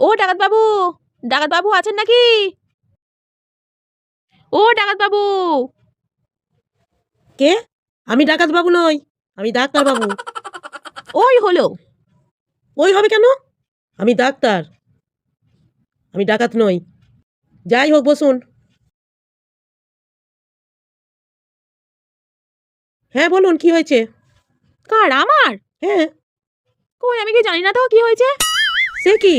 ও ডাকাত বাবু, ডাকাত বাবু আছেন নাকি? ও ডাকাত বাবু। কে? আমি ডাকাত বাবু নই, আমি ডাক্তার বাবু। ওই হলো। ওই হবে কেন? আমি ডাক্তার, আমি ডাকাত নই। যাই হোক, বসুন। হ্যাঁ বলুন, কি হয়েছে? কার? আমার? হ্যাঁ। কই আমি কি জানি না তো কি হয়েছে। সে কি?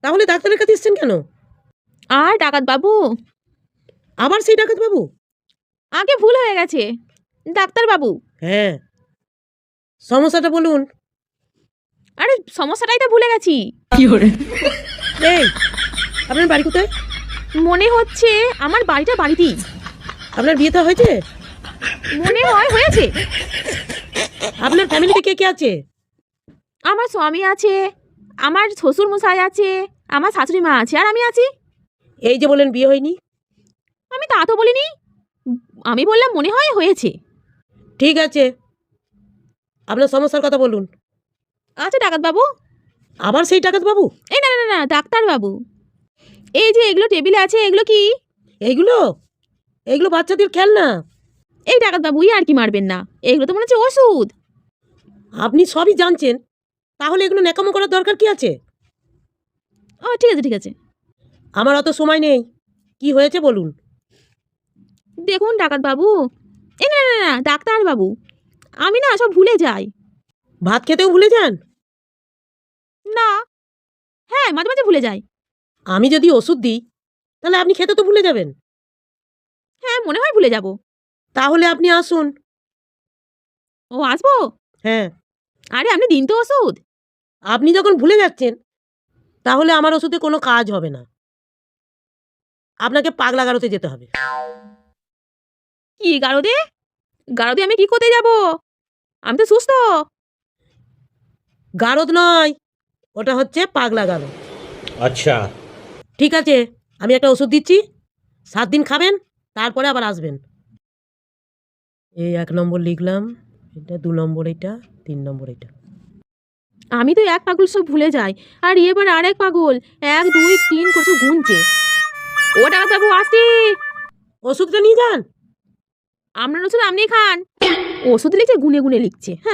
তাহলে ডাক্তারের কাছে এসছেন কেন? আর ডাকাত বাবু, আবার সেই ডাকাত বাবু? আগে ভুল হয়ে গেছে, ডাক্তার বাবু। হ্যাঁ, সমস্যাটা বলুন। আরে সমস্যাটাই তো ভুলে গেছি। এই, আপনার বাড়ি কোথায়? মনে হচ্ছে আমার বাড়িটা বাড়িতেই। আপনার বিয়ে তো হয়েছে? মনে হয় হয়েছে। আপনার ফ্যামিলিতে কে কে আছে? আমার স্বামী আছে, আমার শ্বশুর মশাই আছে, আমার শাশুড়ি মা আছে, আর আমি আছি। এই যে বলেন বিয়ে হয়নি। আমি তা তো বলিনি, আমি বললাম মনে হয় হয়েছে। ঠিক আছে, আপনার সমস্যার কথা বলুন। আচ্ছা ডাকাত বাবু। আবার সেই ডাকাত বাবু? এই না না না, ডাক্তার বাবু। এই যে এগুলো টেবিলে আছে, এগুলো কি? এইগুলো এইগুলো বাচ্চাদের খেলনা। এই ডাকাত বাবু, আর কি মারবেন না, এগুলো তো মনে হচ্ছে ওষুধ। আপনি সবই জানছেন, তাহলে এগুলো ন্যাকামো করার দরকার কি আছে? ও ঠিক আছে ঠিক আছে। আমার অত সময় নেই, কি হয়েছে বলুন। দেখুন ডাকাত বাবু, এই না না না, ডাক্তার বাবু, আমি না সব ভুলে যাই। ভাত খেতেও ভুলে যান? না, হ্যাঁ মাঝে মাঝে ভুলে যাই। আমি যদি ওষুধ দিই, তাহলে আপনি খেতে তো ভুলে যাবেন। হ্যাঁ মনে হয় ভুলে যাব। তাহলে আপনি আসুন। ও আসবো? হ্যাঁ। আরে আপনি দিন তো ওষুধ। আপনি যখন ভুলে যাচ্ছেন, তাহলে আমার ওষুধে কোনো কাজ হবে না। আপনাকে পাগলা গারোতে যেতে হবে। কি গারদে? গারদে আমি কি করতে যাব? আমি তো সুস্থ। গারদ নয়, ওটা হচ্ছে পাগলা গারদ। अच्छा। ঠিক আছে, আমি একটা ওষুধ দিচ্ছি, 7 দিন খাবেন, তারপরে আবার আসবেন। এই 1 নম্বর লিখলাম, এটা 2 নম্বর, এটা 3 নম্বর, এটা। আমি তো এক পাগল সব ভুলে যাই, আর এবার আরেক পাগল 1 2 3 করে সব গুনছে। ও ডাক্তার বাবু আসছি। ওষুধটা নিয়ে যান। আপনার ওষুধ আপনি খান। ওষুধ লিখছে গুনে গুনে লিখছে। হ্যাঁ।